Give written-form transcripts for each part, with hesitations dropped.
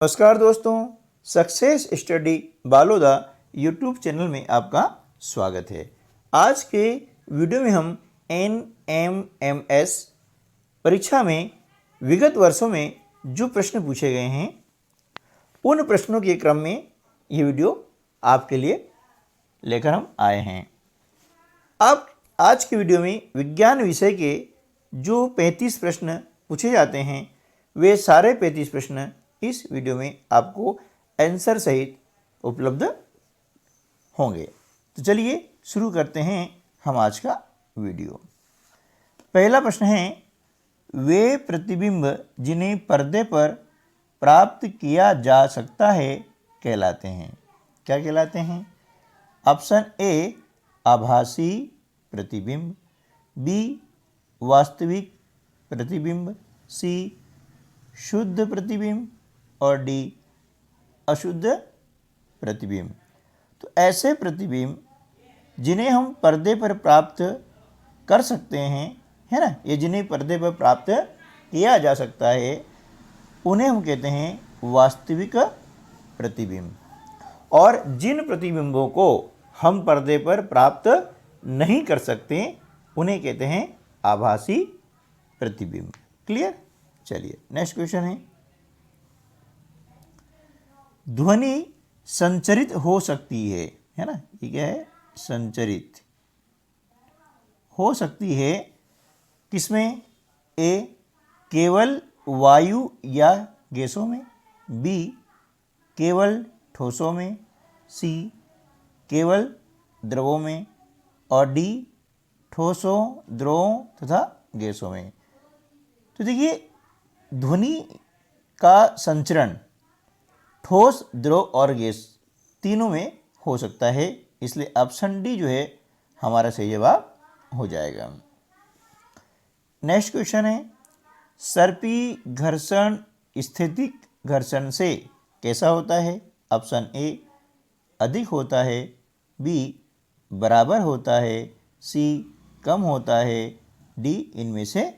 नमस्कार दोस्तों, success study Baloda YouTube channel में आपका स्वागत है। आज के वीडियो में हम NMMS परीक्षा में विगत वर्षों में जो प्रश्न पूछे गए हैं उन प्रश्नों के क्रम में ये वीडियो आपके लिए लेकर हम आए हैं। अब आज की वीडियो में विज्ञान विषय के जो 35 प्रश्न पूछे जाते हैं वे सारे 35 प्रश्न इस वीडियो में आपको आंसर सहित उपलब्ध होंगे। तो चलिए शुरू करते हैं हम आज का वीडियो। पहला प्रश्न है, वे प्रतिबिंब जिन्हें पर्दे पर प्राप्त किया जा सकता है कहलाते हैं। क्या कहलाते हैं? ऑप्शन ए आभासी प्रतिबिंब, बी वास्तविक प्रतिबिंब, सी शुद्ध प्रतिबिंब और डी अशुद्ध प्रतिबिंब। तो ऐसे प्रतिबिंब जिन्हें हम पर्दे पर प्राप्त कर सकते हैं, है ना, ये जिन्हें पर्दे पर प्राप्त किया जा सकता है उन्हें हम कहते हैं वास्तविक प्रतिबिंब। और जिन प्रतिबिंबों को हम पर्दे पर प्राप्त नहीं कर सकते उन्हें कहते हैं आभासी प्रतिबिंब। क्लियर? चलिए नेक्स्ट क्वेश्चन है, ध्वनि संचरित हो सकती है ना, ये क्या है? संचरित हो सकती है किसमें? ए केवल वायु या गैसों में, बी केवल ठोसों में, सी केवल द्रवों में और डी ठोसों, द्रवों तथा गैसों में। तो देखिए, ध्वनि का संचरण ठोस, द्रव और गैस तीनों में हो सकता है, इसलिए ऑप्शन डी जो है हमारा सही जवाब हो जाएगा। नेक्स्ट क्वेश्चन है, सर्पी घर्षण स्थैतिक घर्षण से कैसा होता है? ऑप्शन ए अधिक होता है, बी बराबर होता है, सी कम होता है, डी इनमें से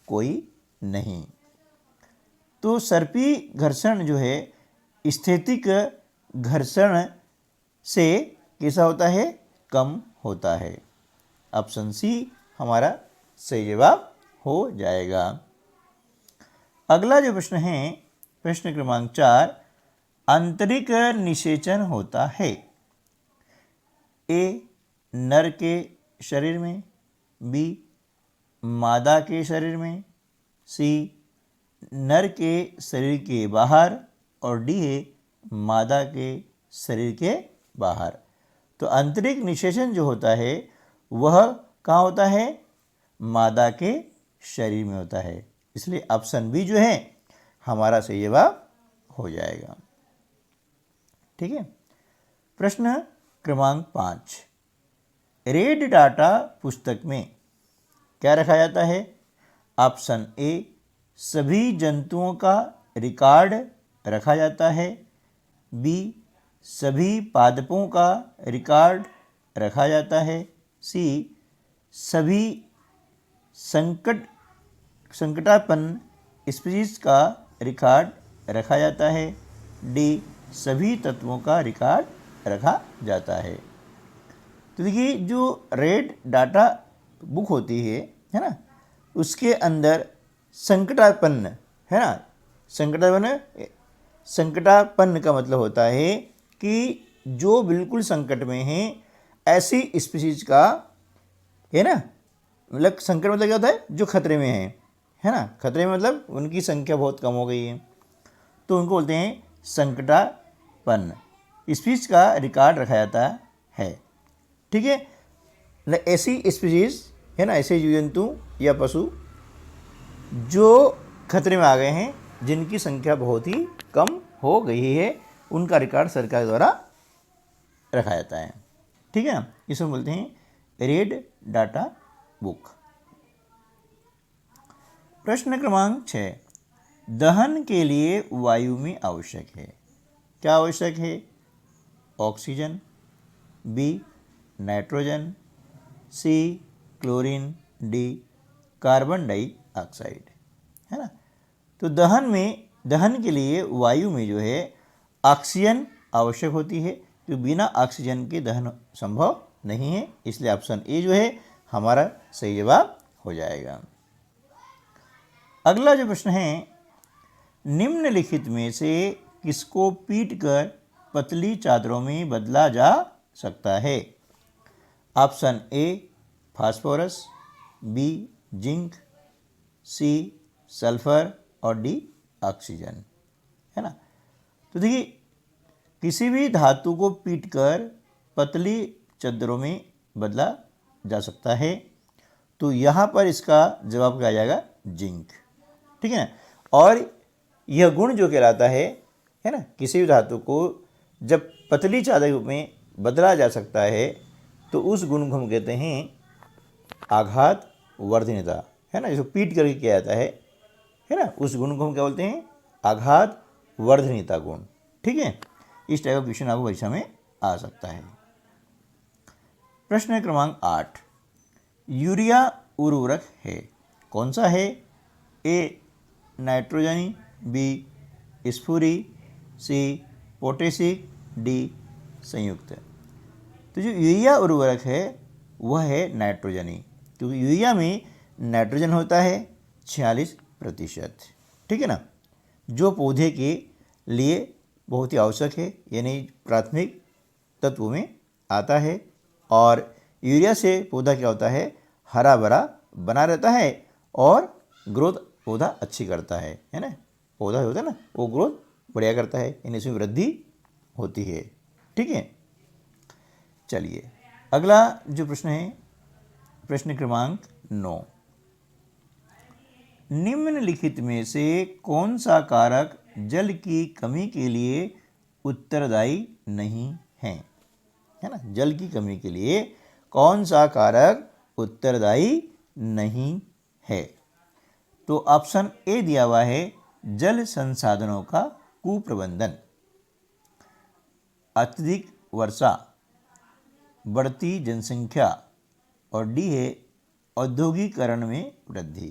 कोई नहीं। तो सर्पी घर्षण जो है स्थैतिक घर्षण से कैसा होता है? कम होता है। ऑप्शन सी हमारा सही जवाब हो जाएगा। अगला जो प्रश्न है, प्रश्न क्रमांक 4, आंतरिक निषेचन होता है। ए नर के शरीर में, बी मादा के शरीर में, सी नर के शरीर के बाहर और डी है मादा के शरीर के बाहर। तो आंतरिक निषेचन जो होता है वह कहाँ होता है? मादा के शरीर में होता है, इसलिए ऑप्शन बी जो है हमारा सही जवाब हो जाएगा। ठीक है। प्रश्न क्रमांक 5, रेड डाटा पुस्तक में क्या रखा जाता है? ऑप्शन ए सभी जंतुओं का रिकॉर्ड रखा जाता है, बी सभी पादपों का रिकॉर्ड रखा जाता है, सी सभी संकटापन्न स्पीशीज का रिकॉर्ड रखा जाता है, डी सभी तत्वों का रिकॉर्ड रखा जाता है। तो देखिए, जो रेड डाटा बुक होती है ना, उसके अंदर संकटापन्न है ना, संकटापन्न का मतलब होता है कि जो बिल्कुल संकट में है ऐसी स्पीशीज का, है ना, मतलब संकट मतलब क्या होता है? जो खतरे में है ना, खतरे में मतलब उनकी संख्या बहुत कम हो गई है, तो उनको बोलते हैं संकटापन्न स्पीशीज का रिकॉर्ड रखा जाता है। ठीक है, मतलब ऐसी स्पीशीज है ना, ऐसे जीव जंतु या पशु जो खतरे में आ गए हैं, जिनकी संख्या बहुत ही कम हो गई है, उनका रिकॉर्ड सरकार द्वारा रखा जाता है। ठीक है ना, इसमें बोलते हैं रेड डाटा बुक। प्रश्न क्रमांक 6, दहन के लिए वायु में आवश्यक है। क्या आवश्यक है? ऑक्सीजन, बी नाइट्रोजन, सी क्लोरीन, डी कार्बन डाइऑक्साइड। है ना, तो दहन में दहन के लिए वायु में जो है ऑक्सीजन आवश्यक होती है, तो बिना ऑक्सीजन के दहन संभव नहीं है, इसलिए ऑप्शन ए जो है हमारा सही जवाब हो जाएगा। अगला जो प्रश्न है, निम्नलिखित में से किसको पीटकर पतली चादरों में बदला जा सकता है? Option A phosphorus, B zinc, C sulphur और डी ऑक्सीजन, है ना। तो देखिए, किसी भी धातु को पीटकर पतली चादरों में बदला जा सकता है, तो यहाँ पर इसका जवाब क्या आ जाएगा? जिंक, ठीक है ना। और यह गुण जो कहलाता है ना, किसी भी धातु को जब पतली चादर में बदला जा सकता है तो उस गुण को हम कहते हैं आघात वर्धनीयता, है ना। जिसको पीट करके किया जाता है ना, उस गुण को हम क्या बोलते हैं? आघात वर्धनीयता गुण, ठीक है। इस टाइप का क्वेश्चन आपको परीक्षा में आ सकता है। प्रश्न क्रमांक 8, यूरिया उर्वरक है, कौन सा है? ए नाइट्रोजनी, बी स्फुरी, सी पोटेशिक, डी संयुक्त। तो जो यूरिया उर्वरक है वह है नाइट्रोजनी, क्योंकि यूरिया में नाइट्रोजन होता है 46%, ठीक है ना, जो पौधे के लिए बहुत ही आवश्यक है, यानी प्राथमिक तत्वों में आता है। और यूरिया से पौधा क्या होता है? हरा भरा बना रहता है और ग्रोथ पौधा अच्छी करता है ना। पौधा होता है ना, वो ग्रोथ बढ़िया करता है, यानी इसमें वृद्धि होती है, ठीक है। चलिए अगला जो प्रश्न है, प्रश्न क्रमांक 9, निम्नलिखित में से कौन सा कारक जल की कमी के लिए उत्तरदायी नहीं है ना। जल की कमी के लिए कौन सा कारक उत्तरदायी नहीं है? तो ऑप्शन ए दिया हुआ है जल संसाधनों का कुप्रबंधन, अत्यधिक वर्षा, बढ़ती जनसंख्या, और डी है औद्योगिकरण में वृद्धि।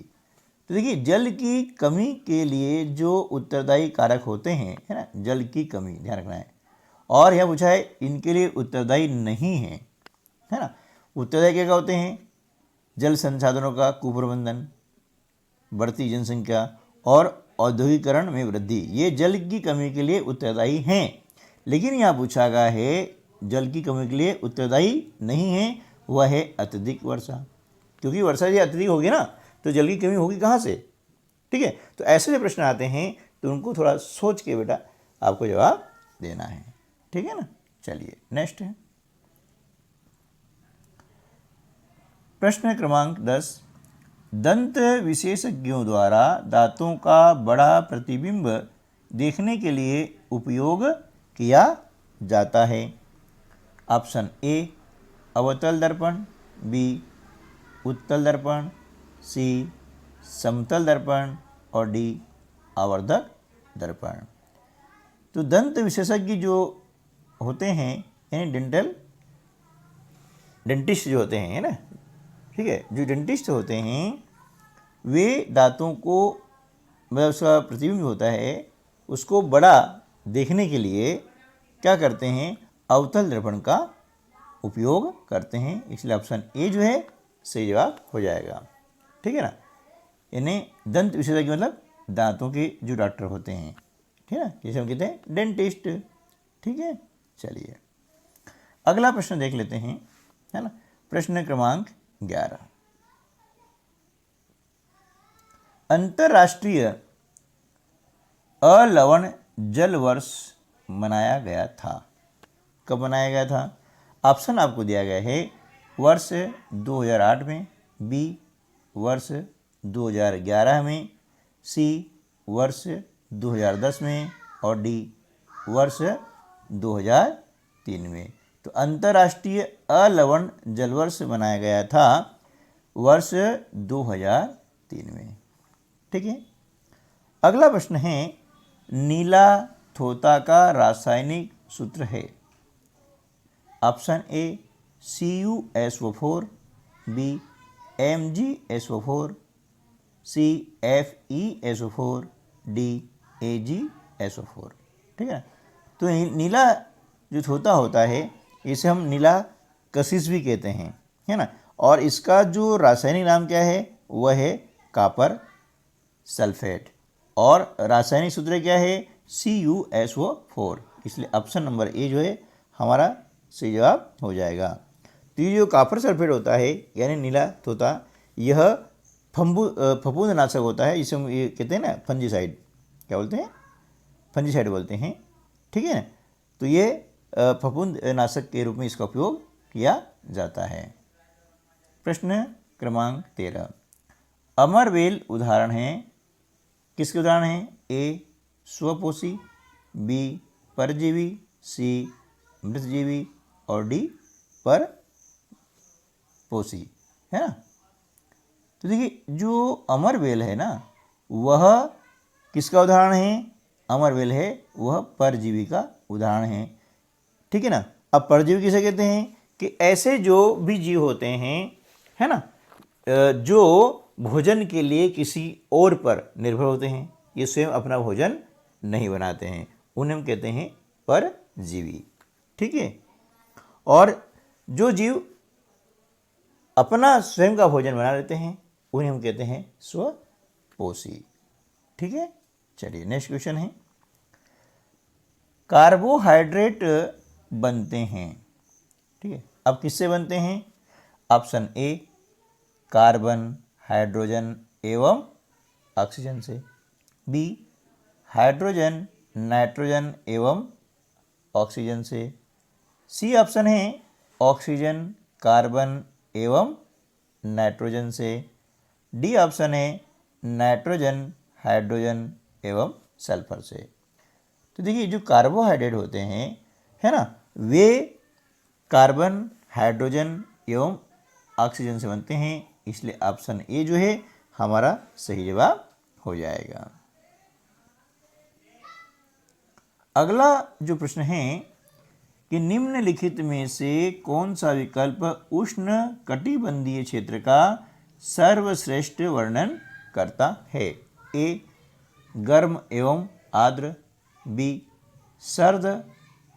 तो देखिए, जल की कमी के लिए जो उत्तरदायी कारक होते हैं, है ना, जल की कमी ध्यान रखना है। और यह पूछा है इनके लिए उत्तरदायी नहीं है ना। उत्तरदायी क्या होते हैं? जल संसाधनों का कुप्रबंधन, बढ़ती जनसंख्या और औद्योगिकरण में वृद्धि, ये जल की कमी के लिए उत्तरदायी हैं। लेकिन यहाँ पूछा गया है जल की कमी के लिए उत्तरदायी नहीं है, वह है अत्यधिक वर्षा, क्योंकि वर्षा यदि अत्यधिक होगी ना तो जल की कमी होगी कहाँ से, ठीक है। तो ऐसे जो प्रश्न आते हैं तो उनको थोड़ा सोच के बेटा आपको जवाब देना है, ठीक है ना। चलिए नेक्स्ट है प्रश्न क्रमांक 10, दंत विशेषज्ञों द्वारा दांतों का बड़ा प्रतिबिंब देखने के लिए उपयोग किया जाता है। ऑप्शन ए अवतल दर्पण, बी उत्तल दर्पण, सी समतल दर्पण और डी आवर्धक दर्पण। तो दंत विशेषज्ञ जो होते हैं यानी डेंटिस्ट जो होते हैं, है ना, ठीक है, जो डेंटिस्ट होते हैं वे दांतों को मतलब उसका प्रतिबिंब होता है उसको बड़ा देखने के लिए क्या करते हैं? अवतल दर्पण का उपयोग करते हैं, इसलिए ऑप्शन ए जो है सही जवाब हो जाएगा, ठीक है ना। यानी दंत विशेषज्ञ मतलब दांतों के जो डॉक्टर होते हैं, ठीक है ना, जिसे हम कहते हैं डेंटिस्ट, ठीक है। चलिए अगला प्रश्न देख लेते हैं, है ना। प्रश्न क्रमांक 11, अंतर्राष्ट्रीय अलवण जल वर्ष मनाया गया था, कब मनाया गया था? ऑप्शन आपको दिया गया है वर्ष 2008 में, बी वर्ष 2011 में, सी वर्ष 2010 में और डी वर्ष 2003 में। तो अंतर्राष्ट्रीय अलवण जल वर्ष मनाया गया था वर्ष 2003 में, ठीक है। अगला प्रश्न है नीला थोथा का रासायनिक सूत्र है। Option A CuSO4, B MgSO4, C FeSO4, D AgSO4, ठीक है ना। तो नीला जो तोता होता है इसे हम नीला कशिश भी कहते हैं, है ना। और इसका जो रासायनिक नाम क्या है, वह है कॉपर सल्फेट, और रासायनिक सूत्र क्या है, CuSO4। इसलिए ऑप्शन नंबर ए जो है हमारा सही जवाब हो जाएगा। तो ये जो कॉपर सल्फेट होता है यानी नीला तोता, यह फफूंदनाशक होता है, जिसे हम ये कहते हैं ना फंजीसाइड, क्या बोलते हैं, फंजीसाइड बोलते हैं, ठीक है ना। तो ये फफूंदनाशक के रूप में इसका उपयोग किया जाता है। प्रश्न क्रमांक 13, अमरवेल उदाहरण है, किसके उदाहरण हैं, ए स्वपोषी, बी परजीवी, सी मृतजीवी और डी परपोषी, है ना। तो देखिए जो अमरवेल है ना, वह किसका उदाहरण है, अमरवेल है वह परजीवी का उदाहरण है, ठीक है ना। अब परजीवी किसे कहते हैं कि ऐसे जो भी जीव होते हैं, है ना, जो भोजन के लिए किसी और पर निर्भर होते हैं, ये स्वयं अपना भोजन नहीं बनाते हैं, उन्हें हम कहते हैं परजीवी, ठीक है। और जो जीव अपना स्वयं का भोजन बना लेते हैं उन्हें हम कहते हैं स्वपोषी, ठीक है। चलिए नेक्स्ट क्वेश्चन है, कार्बोहाइड्रेट बनते हैं, ठीक है। अब किससे बनते हैं, ऑप्शन ए कार्बन, हाइड्रोजन एवं ऑक्सीजन से, बी हाइड्रोजन, नाइट्रोजन एवं ऑक्सीजन से, सी ऑप्शन है ऑक्सीजन, कार्बन एवं नाइट्रोजन से, डी ऑप्शन है नाइट्रोजन, हाइड्रोजन एवं सल्फर से। तो देखिए जो कार्बोहाइड्रेट होते हैं, है ना, वे कार्बन, हाइड्रोजन एवं ऑक्सीजन से बनते हैं, इसलिए ऑप्शन ए जो है हमारा सही जवाब हो जाएगा। अगला जो प्रश्न है कि निम्नलिखित में से कौन सा विकल्प उष्ण कटिबंधीय क्षेत्र का सर्वश्रेष्ठ वर्णन करता है, ए गर्म एवं आर्द्र, बी सर्द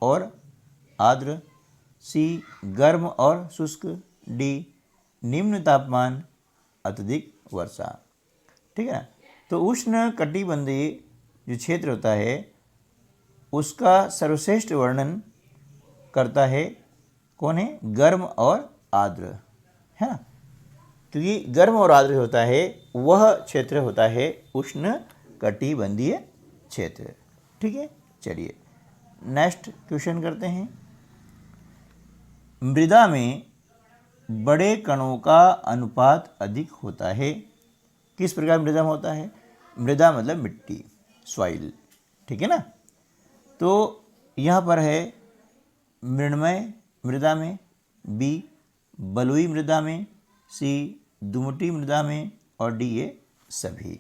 और आर्द्र, सी गर्म और शुष्क, डी निम्न तापमान अत्यधिक वर्षा, ठीक है ना। तो उष्ण कटिबंधीय जो क्षेत्र होता है उसका सर्वश्रेष्ठ वर्णन करता है कौन है, गर्म और आर्द्र, है ना। क्योंकि गर्म और आर्द्र होता है वह क्षेत्र होता है उष्ण कटिबंधीय क्षेत्र, ठीक है। चलिए नेक्स्ट क्वेश्चन करते हैं, मृदा में बड़े कणों का अनुपात अधिक होता है, किस प्रकार मृदा में होता है, मृदा मतलब मिट्टी, सॉइल, ठीक है ना। तो यहाँ पर है मृण्मय मृदा में, बी बलुई मृदा में, सी दुमटी मृदा में और डी ये सभी।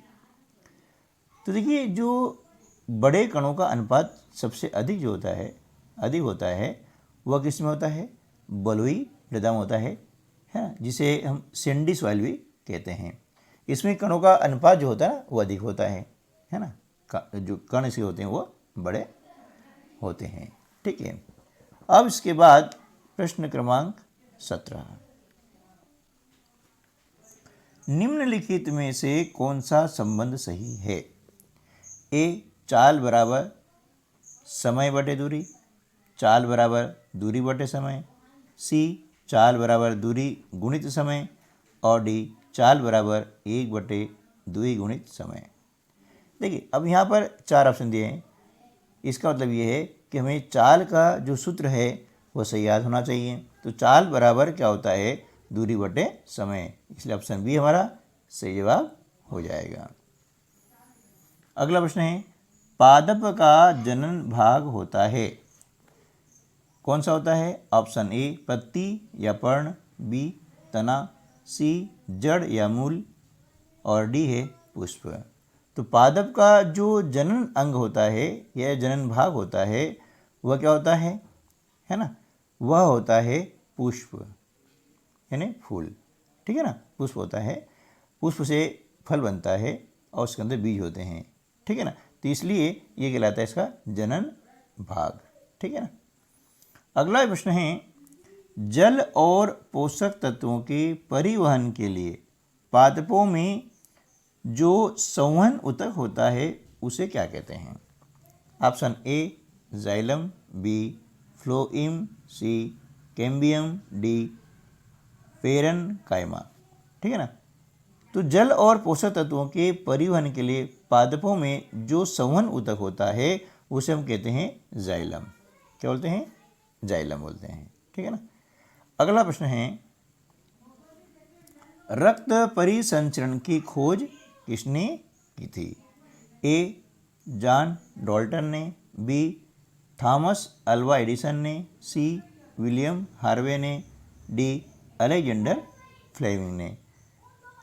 तो देखिए जो बड़े कणों का अनुपात सबसे अधिक जो होता है वह किस में होता है, बलुई मृदा में होता है ना, जिसे हम सैंडी सॉइल भी कहते हैं। इसमें कणों का अनुपात जो होता है ना वो अधिक होता है ना, जो कण इसके होते हैं वो बड़े होते हैं, ठीक है। अब इसके बाद प्रश्न क्रमांक 17, निम्नलिखित में से कौन सा संबंध सही है, ए चाल बराबर समय बटे दूरी, चाल बराबर दूरी बटे समय, सी चाल बराबर दूरी गुणित समय और डी चाल बराबर 1/2 गुणित समय। देखिए अब यहाँ पर 4 ऑप्शन दिए हैं, इसका मतलब ये है कि हमें चाल का जो सूत्र है वो सही याद होना चाहिए। तो चाल बराबर क्या होता है, दूरी बटे समय, इसलिए ऑप्शन बी हमारा सही जवाब हो जाएगा। अगला प्रश्न है, पादप का जनन भाग होता है, कौन सा होता है, ऑप्शन ए पत्ती या पर्ण, बी तना, सी जड़ या मूल और डी है पुष्प। तो पादप का जो जनन अंग होता है या जनन भाग होता है वह क्या होता है ना, वह होता है पुष्प यानी फूल, ठीक है ना। पुष्प होता है, पुष्प से फल बनता है और उसके अंदर बीज होते हैं, ठीक है ना। तो इसलिए ये कहलाता है इसका जनन भाग। ठीक है ना। अगला प्रश्न है, जल और पोषक तत्वों के परिवहन के लिए पादपों में जो संवहन ऊतक होता है उसे क्या कहते हैं? Option A xylem, B phloem, C cambium, D parenchyma. ठीक है ना। तो जल और पोषक तत्वों के परिवहन के लिए पादपों में जो संवहन ऊतक होता है उसे हम कहते हैं जाइलम। क्या बोलते हैं? जाइलम बोलते हैं। ठीक है ना। अगला प्रश्न है, रक्त परिसंचरण की खोज किसने की थी? ए जॉन डाल्टन ने, बी थॉमस अल्वा एडिसन ने, सी विलियम हार्वे ने, डी अलेक्जेंडर फ्लेमिंग ने।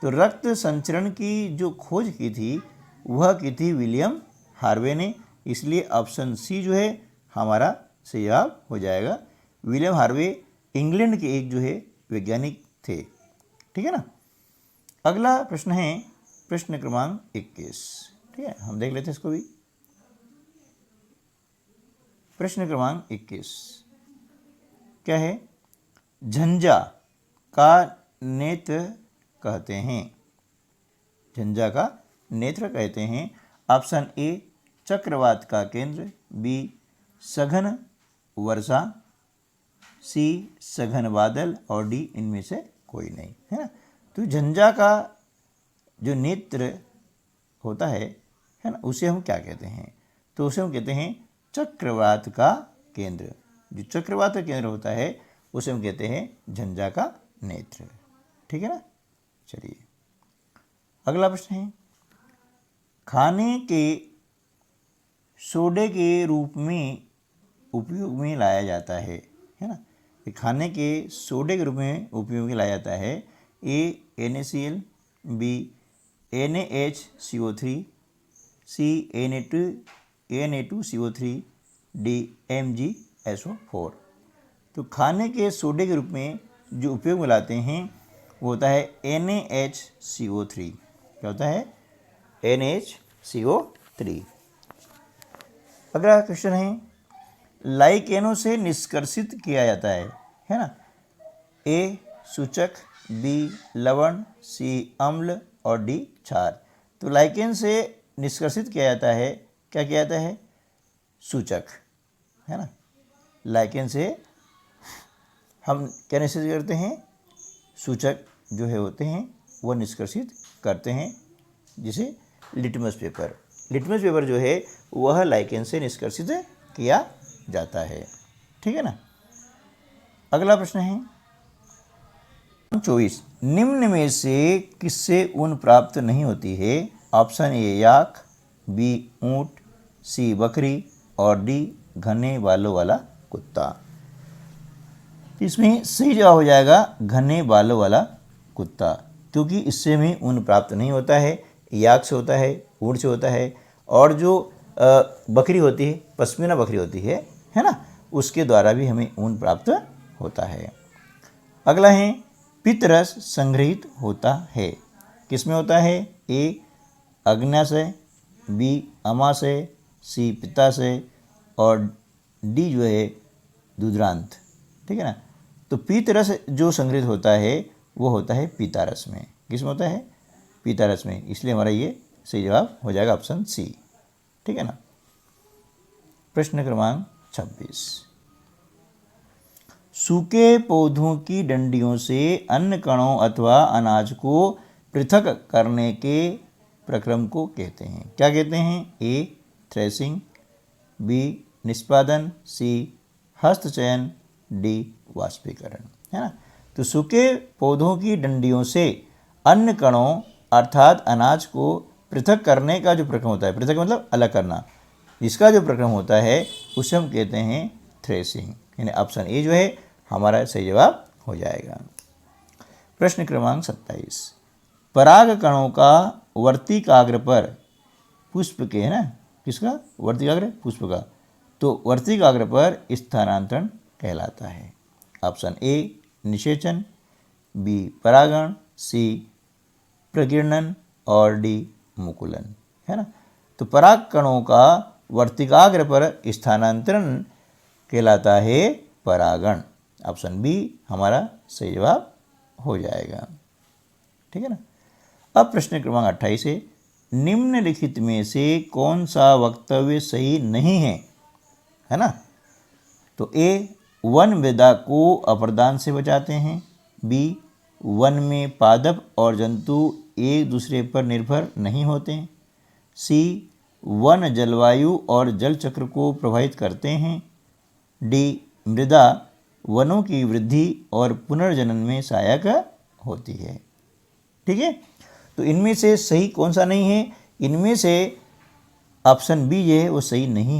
तो रक्त संचरण की जो खोज की थी वह की थी विलियम हार्वे ने, इसलिए ऑप्शन सी जो है हमारा सही जवाब हो जाएगा। विलियम हार्वे इंग्लैंड के एक जो है वैज्ञानिक थे। ठीक है ना। अगला प्रश्न है प्रश्न क्रमांक 21। ठीक है, हम देख लेते हैं इसको भी। प्रश्न क्रमांक 21 क्या है? झंझा का नेत्र कहते हैं। झंझा का नेत्र कहते हैं। ऑप्शन ए चक्रवात का केंद्र, बी सघन वर्षा, सी सघन बादल और डी इनमें से कोई नहीं। है ना। तो झंझा का जो नेत्र होता है ना, उसे हम क्या कहते हैं? तो उसे हम कहते हैं चक्रवात का केंद्र। जो चक्रवात का केंद्र होता है उसे हम कहते हैं झंझा का नेत्र। ठीक है ना। चलिए अगला प्रश्न है, खाने के सोडे के रूप में उपयोग में लाया जाता है ना। खाने के सोडे के रूप में उपयोग में लाया जाता है। ए NaCl, बी NaHCO3, सी Na2CO3, डी MgSO4। तो खाने के सोडे के रूप में जो उपयोग में लाते हैं वो होता है NaHCO3। क्या होता है? NaHCO3। अगला क्वेश्चन है, लाइकेनों से निष्कर्षित किया जाता है ना। ए सूचक, बी लवण, सी अम्ल और डी क्षार। तो लाइकेन से निष्कर्षित किया जाता है, क्या किया जाता है? सूचक। है ना। लाइकेन से हम क्या निष्कर्षित करते हैं? सूचक जो है होते हैं वो निष्कर्षित करते हैं, जिसे लिटमस पेपर। लिटमस पेपर जो है वह लाइकेन से निष्कर्षित किया जाता है। ठीक है ना। अगला प्रश्न है 24, निम्न में से किससे ऊन प्राप्त नहीं होती है? ऑप्शन ए याक, बी ऊंट, सी बकरी और डी घने बालों वाला कुत्ता। इसमें सही जवाब हो जाएगा घने बालों वाला कुत्ता, क्योंकि इससे हमें ऊन प्राप्त नहीं होता है। याक से होता है, ऊंट से होता है, और जो बकरी होती है, पश्मीना बकरी होती है ना, उसके द्वारा भी हमें ऊन प्राप्त होता है। अगला है पित्तरस संग्रहित होता है। किसमें होता है? ए अग्न्याशय, बी अमाशय, सी पित्ताशय और डी जो है दुध्रांत। ठीक है ना। तो पित्तरस जो संग्रहित होता है वो होता है पीतारस में। किसमें होता है? पीतारस में। इसलिए हमारा ये सही जवाब हो जाएगा ऑप्शन सी। ठीक है ना। प्रश्न क्रमांक 26, सूखे पौधों की डंडियों से अन्न कणों अथवा अनाज को पृथक करने के प्रक्रम को कहते हैं। क्या कहते हैं? ए थ्रेसिंग, बी निष्पादन, सी हस्तचयन, डी वाष्पीकरण। है ना। तो सूखे पौधों की डंडियों से अन्न कणों अर्थात अनाज को पृथक करने का जो प्रक्रम होता है, पृथक मतलब अलग करना, इसका जो प्रक्रम होता है उसे हम कहते हैं थ्रेसिंग। यानी ऑप्शन ए जो है हमारा सही जवाब हो जाएगा। प्रश्न क्रमांक 27, पराग कणों का वर्तिकाग्र पर पुष्प के, है ना, किसका? वर्तिकाग्र पुष्प का। तो वर्तिकाग्र पर स्थानांतरण कहलाता है। ऑप्शन ए निषेचन, बी परागण, सी प्रकीर्णन और डी मुकुलन। है ना। तो पराग कणों का वर्तिकाग्र पर स्थानांतरण कहलाता है परागण। ऑप्शन बी हमारा सही जवाब हो जाएगा। ठीक है ना। अब प्रश्न क्रमांक 28 है, निम्नलिखित में से कौन सा वक्तव्य सही नहीं है ना। तो ए, वन मृदा को अपरदान से बचाते हैं। बी, वन में पादप और जंतु एक दूसरे पर निर्भर नहीं होते हैं। सी, वन जलवायु और जल चक्र को प्रभावित करते हैं। डी, मृदा वनों की वृद्धि और पुनर्जनन में सहायक होती है। ठीक है, तो इनमें से सही कौन सा नहीं है? इनमें से ऑप्शन बी ये है वो सही नहीं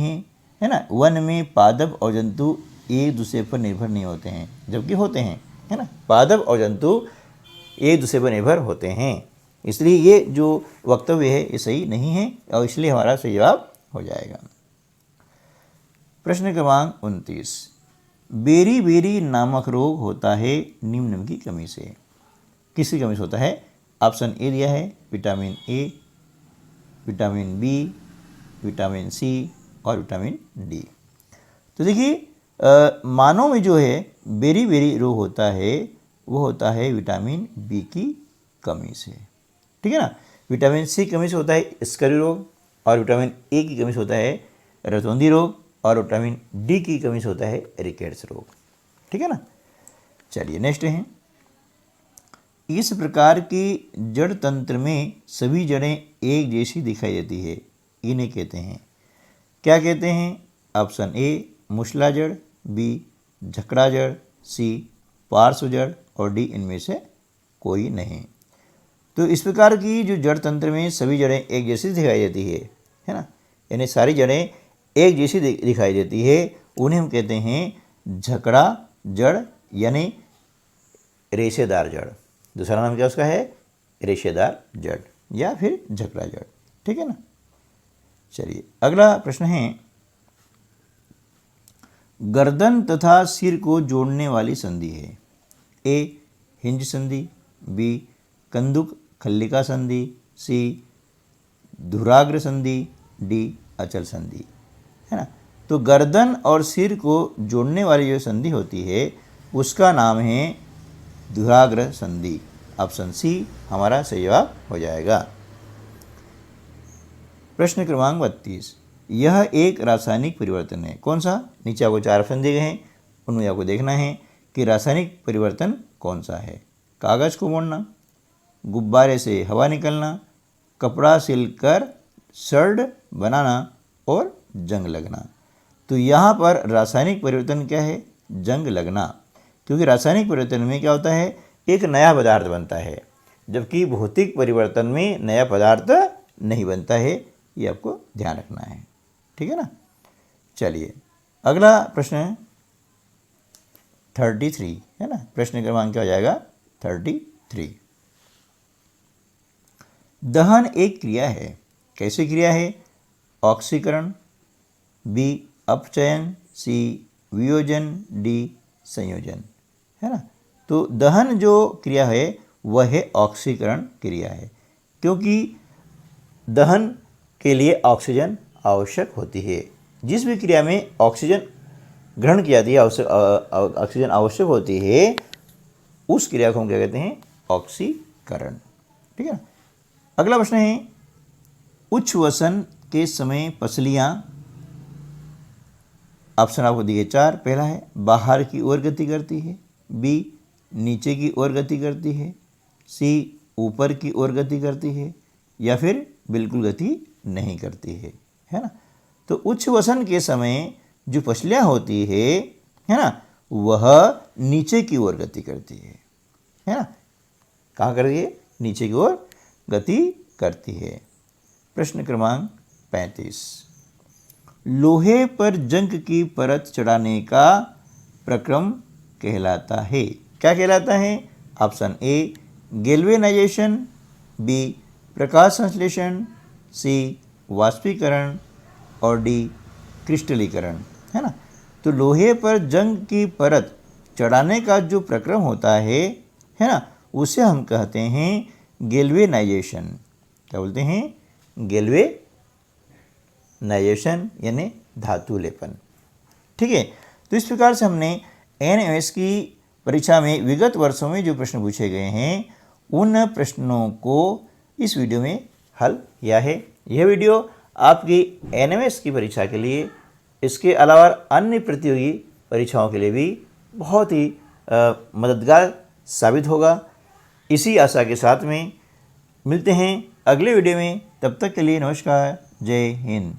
है ना। वन में पादप और जंतु एक दूसरे पर निर्भर नहीं होते हैं, जबकि होते हैं, है ना। पादप और जंतु एक दूसरे पर निर्भर होते हैं, इसलिए ये जो वक्तव्य है ये सही नहीं है और इसलिए हमारा सही जवाब हो जाएगा। प्रश्न क्रमांक 29, बेरी नामक रोग होता है निम्न की कमी से। किसकी कमी से होता है? ऑप्शन ए दिया है, vitamin A, vitamin B, vitamin C और विटामिन डी। तो देखिए मानव में जो है बेरी रोग होता है वो होता है विटामिन बी की कमी से। ठीक है ना। विटामिन सी की कमी से होता है स्कर्वी रोग और विटामिन ए की कमी से होता है रतौंधी रोग और विटामिन डी की कमी से होता है रिकेट्स रोग। ठीक है ना। चलिए नेक्स्ट है, इस प्रकार की जड़ तंत्र में सभी जड़ें एक जैसी दिखाई देती है, इन्हें कहते हैं, क्या कहते हैं? ऑप्शन ए मूसला जड़, बी झकड़ा जड़, सी पार्श्व जड़ और डी इनमें से कोई नहीं। तो इस प्रकार की जो जड़ तंत्र में सभी जड़ें एक जैसी दिखाई देती है ना, यानी सारी जड़ें एक जैसी दिखाई देती है, उन्हें हम कहते हैं झकड़ा जड़ यानी रेशेदार जड़। दूसरा नाम क्या उसका है? रेशेदार जड़ या फिर झकड़ा जड़। ठीक है ना। चलिए अगला प्रश्न है, गर्दन तथा सिर को जोड़ने वाली संधि है। ए हिंज संधि, बी कंदुक खल्लिका संधि, सी धुराग्र संधि, डी अचल संधि, है ना। तो गर्दन और सिर को जोड़ने वाली जो संधि होती है उसका नाम है धुराग्र संधि। ऑप्शन सी हमारा सही जवाब हो जाएगा। प्रश्न क्रमांक 32, यह एक रासायनिक परिवर्तन है। कौन सा? नीचे आपको 4 ऑप्शन दिए गए हैं, उनमें आपको देखना है कि रासायनिक परिवर्तन कौन सा है। कागज़ को मोड़ना, गुब्बारे से हवा निकलना, कपड़ा सिलकर शर्ट बनाना और जंग लगना। तो यहाँ पर रासायनिक परिवर्तन क्या है? जंग लगना। क्योंकि रासायनिक परिवर्तन में क्या होता है? एक नया पदार्थ बनता है, जबकि भौतिक परिवर्तन में नया पदार्थ नहीं बनता है, ये आपको ध्यान रखना है। ठीक है ना। चलिए अगला प्रश्न है 33, है ना। प्रश्न क्रमांक क्या हो जाएगा? 33। दहन एक क्रिया है, कैसी क्रिया है? ऑक्सीकरण, बी अपचयन, सी वियोजन, डी संयोजन, है ना। तो दहन जो क्रिया है वह है ऑक्सीकरण क्रिया है, क्योंकि दहन के लिए ऑक्सीजन आवश्यक होती है। जिस भी क्रिया में ऑक्सीजन ग्रहण की जाती है, ऑक्सीजन आवश्यक होती है, उस क्रिया को हम क्या कहते हैं? ऑक्सीकरण। ठीक है ना। अगला प्रश्न है, उच्छ्वसन के समय पसलियाँ, ऑप्शन आपको दिए 4। पहला है बाहर की ओर गति करती है, बी नीचे की ओर गति करती है, सी ऊपर की ओर गति करती है या फिर बिल्कुल गति नहीं करती है ना। तो उच्छ्वसन के समय जो पसलियाँ होती है ना, वह नीचे की ओर गति करती है ना। कहाँ करती है? नीचे की ओर गति करती है। प्रश्न क्रमांक 35, लोहे पर जंग की परत चढ़ाने का प्रक्रम कहलाता है, क्या कहलाता है? ऑप्शन ए गैल्वेनाइजेशन, बी प्रकाश संश्लेषण, सी वाष्पीकरण और डी क्रिस्टलीकरण, है ना। तो लोहे पर जंग की परत चढ़ाने का जो प्रक्रम होता है ना, उसे हम कहते हैं गैल्वेनाइजेशन। क्या बोलते हैं? नाइजेशन यानी धातु लेपन। ठीक है, तो इस प्रकार से हमने एनएमएस की परीक्षा में विगत वर्षों में जो प्रश्न पूछे गए हैं उन प्रश्नों को इस वीडियो में हल किया है। यह वीडियो आपकी एनएमएस की परीक्षा के लिए, इसके अलावा अन्य प्रतियोगी परीक्षाओं के लिए भी बहुत ही मददगार साबित होगा। इसी आशा के साथ में मिलते हैं अगले वीडियो में। तब तक के लिए नमस्कार, जय हिंद।